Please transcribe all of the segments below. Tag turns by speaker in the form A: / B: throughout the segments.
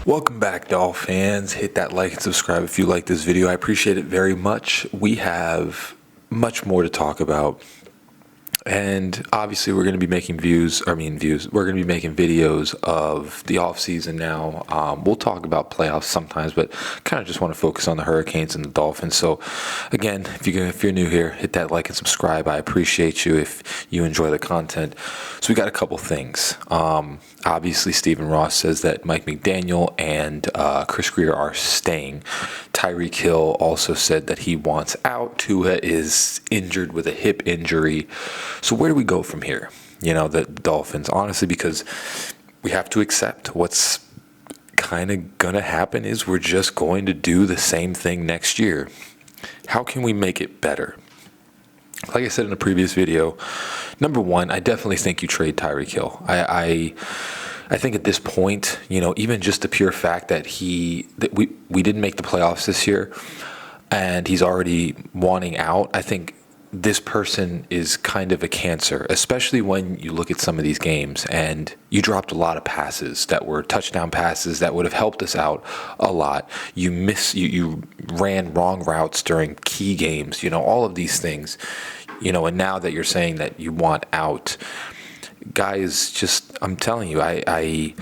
A: Welcome back, Dolphin fans. Hit that like and subscribe if you like this video. I appreciate it very much. We have much more to talk about. And obviously, we're going to be making We're going to be making videos of the off season now. We'll talk about playoffs sometimes, but kind of just want to focus on the Hurricanes and the Dolphins. So, again, if you're new here, hit that like and subscribe. I appreciate you if you enjoy the content. So we got a couple things. Obviously, Stephen Ross says that Mike McDaniel and Chris Grier are staying. Tyreek Hill also said that he wants out. Tua is injured with a hip injury. So where do we go from here? The Dolphins, honestly, because we have to accept what's kind of going to happen is we're just going to do the same thing next year. How can we make it better? Like I said in a previous video, number one, I definitely think you trade Tyreek Hill. I think at this point, even just the pure fact that we didn't make the playoffs this year and he's already wanting out, I think this person is kind of a cancer, especially when you look at some of these games and you dropped a lot of passes that were touchdown passes that would have helped us out a lot. You ran wrong routes during key games, all of these things, and now that you're saying that you want out, guys, I'm telling you, I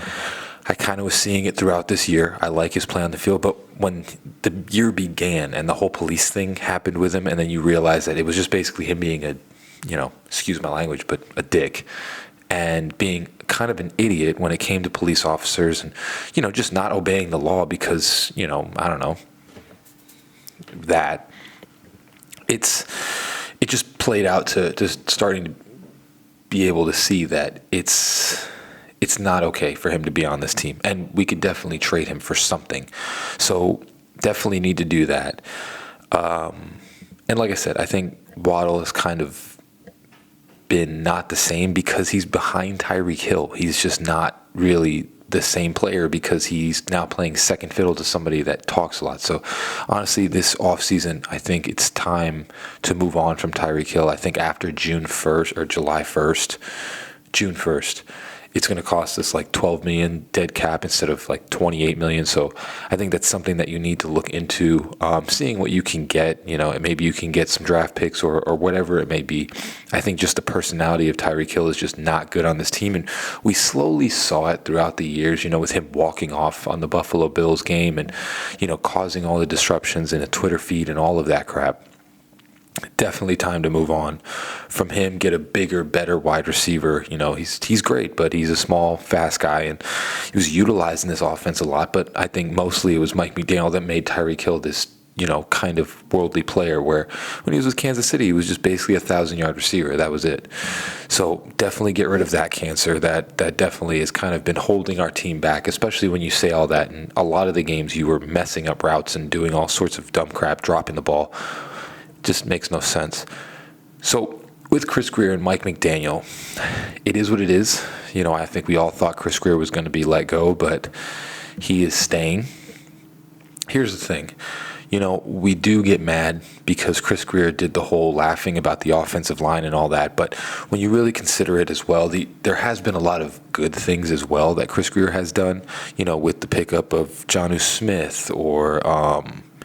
A: kind of was seeing it throughout this year. I like his play on the field, but when the year began and the whole police thing happened with him, and then you realize that it was just basically him being excuse my language, but a dick, and being kind of an idiot when it came to police officers and, just not obeying the law because, I don't know, that it just played out to starting to be able to see that it's not okay for him to be on this team, and we could definitely trade him for something. So definitely need to do that. And like I said, I think Waddle has kind of been not the same because he's behind Tyreek Hill. He's just not really the same player because he's now playing second fiddle to somebody that talks a lot. So honestly, this offseason, I think it's time to move on from Tyreek Hill. I think after June 1st or July 1st, June 1st, it's going to cost us like $12 million dead cap instead of like $28 million. So I think that's something that you need to look into, seeing what you can get. Maybe you can get some draft picks or whatever it may be. I think just the personality of Tyreek Hill is just not good on this team. And we slowly saw it throughout the years, with him walking off on the Buffalo Bills game and, causing all the disruptions in a Twitter feed and all of that crap. Definitely time to move on from him, get a bigger, better wide receiver. He's great, but he's a small, fast guy, and he was utilized in this offense a lot. But I think mostly it was Mike McDaniel that made Tyreek Hill this, kind of worldly player, where when he was with Kansas City, he was just basically a 1,000-yard receiver. That was it. So definitely get rid of that cancer. That definitely has kind of been holding our team back, especially when you say all that. In a lot of the games, you were messing up routes and doing all sorts of dumb crap, dropping the ball. Just makes no sense. So with Chris Grier and Mike McDaniel, it is what it is. I think we all thought Chris Grier was going to be let go, but he is staying. Here's the thing. We do get mad because Chris Grier did the whole laughing about the offensive line and all that, but when you really consider it as well, there has been a lot of good things as well that Chris Grier has done, with the pickup of Jonnu Smith or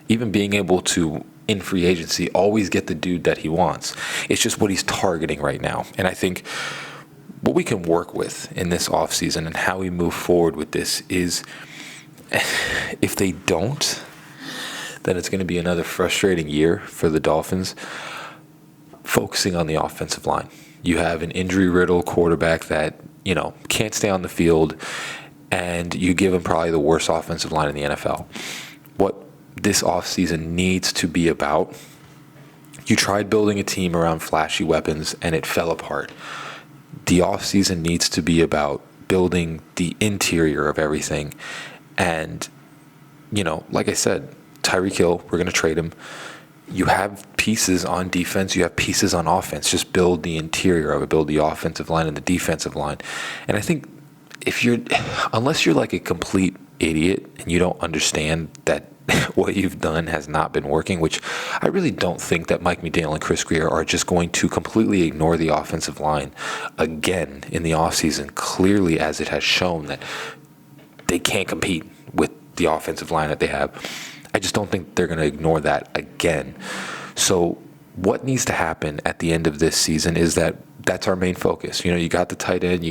A: even being able to, in free agency, always get the dude that he wants. It's just what he's targeting right now. And I think what we can work with in this offseason and how we move forward with this is, if they don't, then it's going to be another frustrating year for the Dolphins, focusing on the offensive line. You have an injury-riddled quarterback that, can't stay on the field, and you give him probably the worst offensive line in the NFL. What this offseason needs to be about, you tried building a team around flashy weapons and it fell apart. The offseason needs to be about building the interior of everything. And, like I said, Tyreek Hill, we're going to trade him. You have pieces on defense, you have pieces on offense. Just build the interior of it, build the offensive line and the defensive line. And I think unless you're like a complete idiot and you don't understand that what you've done has not been working, which I really don't think that Mike McDaniel and Chris Grier are just going to completely ignore the offensive line again in the offseason, clearly, as it has shown that they can't compete with the offensive line that they have. I just don't think they're going to ignore that again. So what needs to happen at the end of this season is that's our main focus. You got the tight end,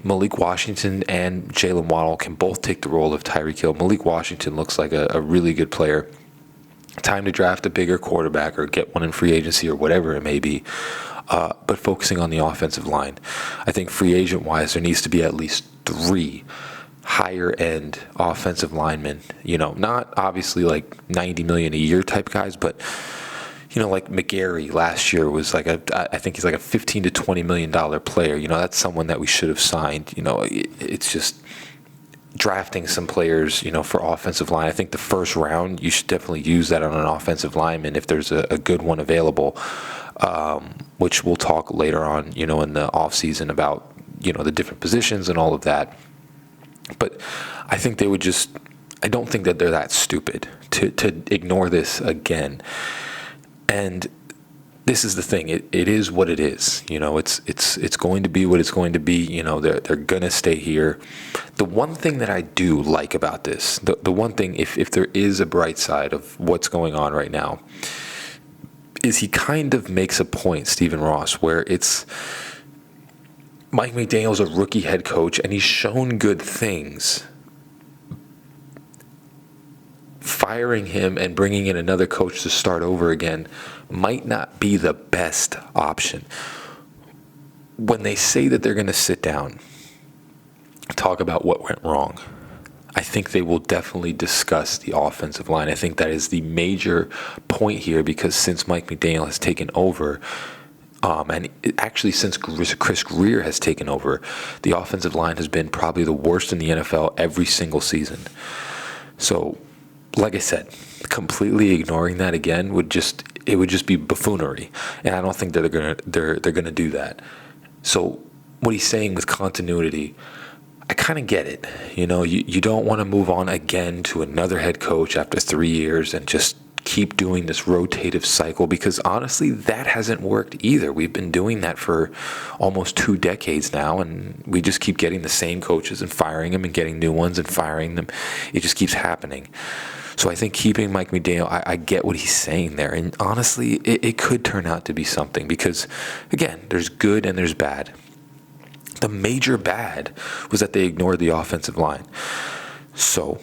A: Malik Washington and Jalen Waddle can both take the role of Tyreek Hill. Malik Washington looks like a really good player. Time to draft a bigger quarterback or get one in free agency or whatever it may be. But focusing on the offensive line. I think free agent-wise, there needs to be at least 3 higher-end offensive linemen. Not obviously like $90 million a year type guys, but like McGarry last year was I think he's like a $15 to $20 million player. That's someone that we should have signed. It's just drafting some players, for offensive line. I think the first round, you should definitely use that on an offensive lineman if there's a good one available, which we'll talk later on, in the offseason about, the different positions and all of that. But I think I don't think that they're that stupid to ignore this again. And this is the thing. It is what it is. It's going to be what it's going to be. They're going to stay here. The one thing that I do like about this, the one thing, if there is a bright side of what's going on right now, is he kind of makes a point, Stephen Ross, where it's Mike McDaniel's a rookie head coach, and he's shown good things. Firing him and bringing in another coach to start over again might not be the best option. When they say that they're going to sit down, talk about what went wrong, I think they will definitely discuss the offensive line. I think that is the major point here, because since Mike McDaniel has taken over, and actually since Chris Greer has taken over, the offensive line has been probably the worst in the NFL every single season. So, like I said, completely ignoring that again would just be buffoonery, and I don't think that they're gonna do that. So, what he's saying with continuity, I kind of get it. You don't want to move on again to another head coach after 3 years and just keep doing this rotative cycle, because honestly, that hasn't worked either. We've been doing that for almost 2 decades now, and we just keep getting the same coaches and firing them and getting new ones and firing them. It just keeps happening. So I think keeping Mike McDaniel, I get what he's saying there. And honestly, it could turn out to be something, because, again, there's good and there's bad. The major bad was that they ignored the offensive line. So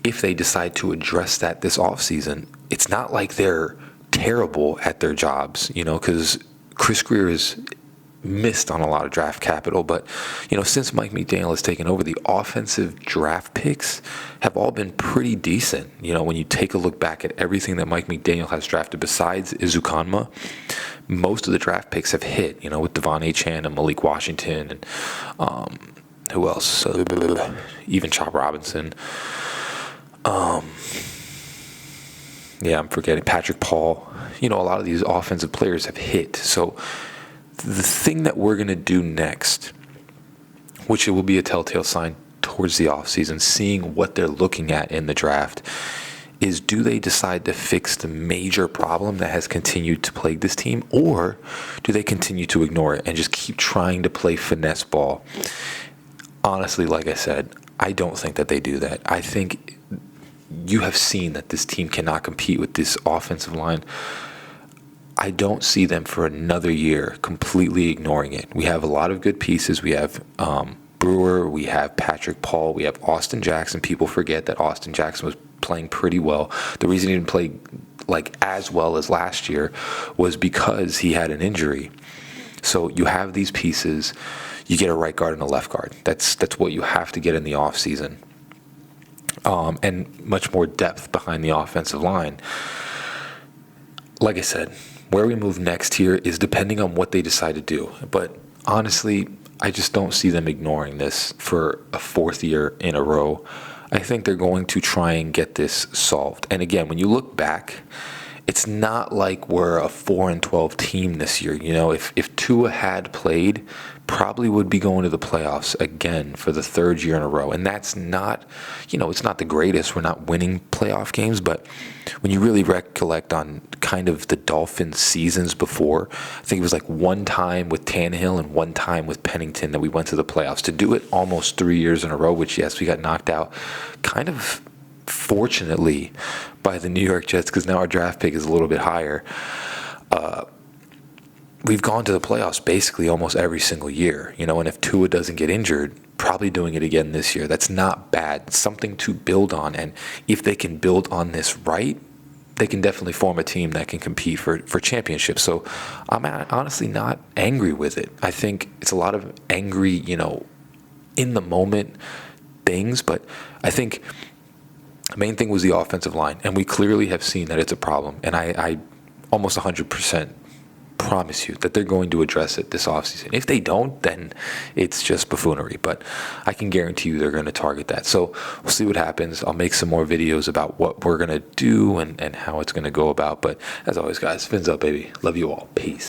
A: if they decide to address that this offseason, it's not like they're terrible at their jobs, because Chris Greer is missed on a lot of draft capital, but since Mike McDaniel has taken over, the offensive draft picks have all been pretty decent. When you take a look back at everything that Mike McDaniel has drafted besides Izukanma, most of the draft picks have hit, with Devon Achane and Malik Washington and who else? Even Chop Robinson. I'm forgetting Patrick Paul. A lot of these offensive players have hit. So the thing that we're going to do next, which it will be a telltale sign towards the offseason, seeing what they're looking at in the draft, is do they decide to fix the major problem that has continued to plague this team, or do they continue to ignore it and just keep trying to play finesse ball? Honestly, like I said, I don't think that they do that. I think you have seen that this team cannot compete with this offensive line. I don't see them for another year completely ignoring it. We have a lot of good pieces. We have Brewer, we have Patrick Paul, we have Austin Jackson. People forget that Austin Jackson was playing pretty well. The reason he didn't play as well as last year was because he had an injury. So you have these pieces. You get a right guard and a left guard. That's what you have to get in the offseason. And much more depth behind the offensive line. Like I said, where we move next here is depending on what they decide to do. But honestly, I just don't see them ignoring this for a 4th year in a row. I think they're going to try and get this solved. And again, when you look back it's not like we're a 4-12 team this year. You know, if Tua had played, probably would be going to the playoffs again for the third year in a row. And that's not, you know, it's not the greatest. We're not winning playoff games, but when you really recollect on kind of the Dolphins seasons before, I think it was like one time with Tannehill and one time with Pennington that we went to the playoffs. To do it almost 3 years in a row, which, yes, we got knocked out kind of fortunately by the New York Jets, because now our draft pick is a little bit higher. We've gone to the playoffs basically almost every single year, you know, and if Tua doesn't get injured, probably doing it again this year. That's not bad. It's something to build on. And if they can build on this right, they can definitely form a team that can compete for championships. So I'm honestly not angry with it. I think it's a lot of angry, you know, in the moment things, but I think the main thing was the offensive line. And we clearly have seen that it's a problem. And I almost 100% promise you that they're going to address it this offseason. If they don't, then it's just buffoonery. But I can guarantee you they're going to target that. So we'll see what happens. I'll make some more videos about what we're going to do and how it's going to go about. But as always, guys, fins up, baby. Love you all. Peace.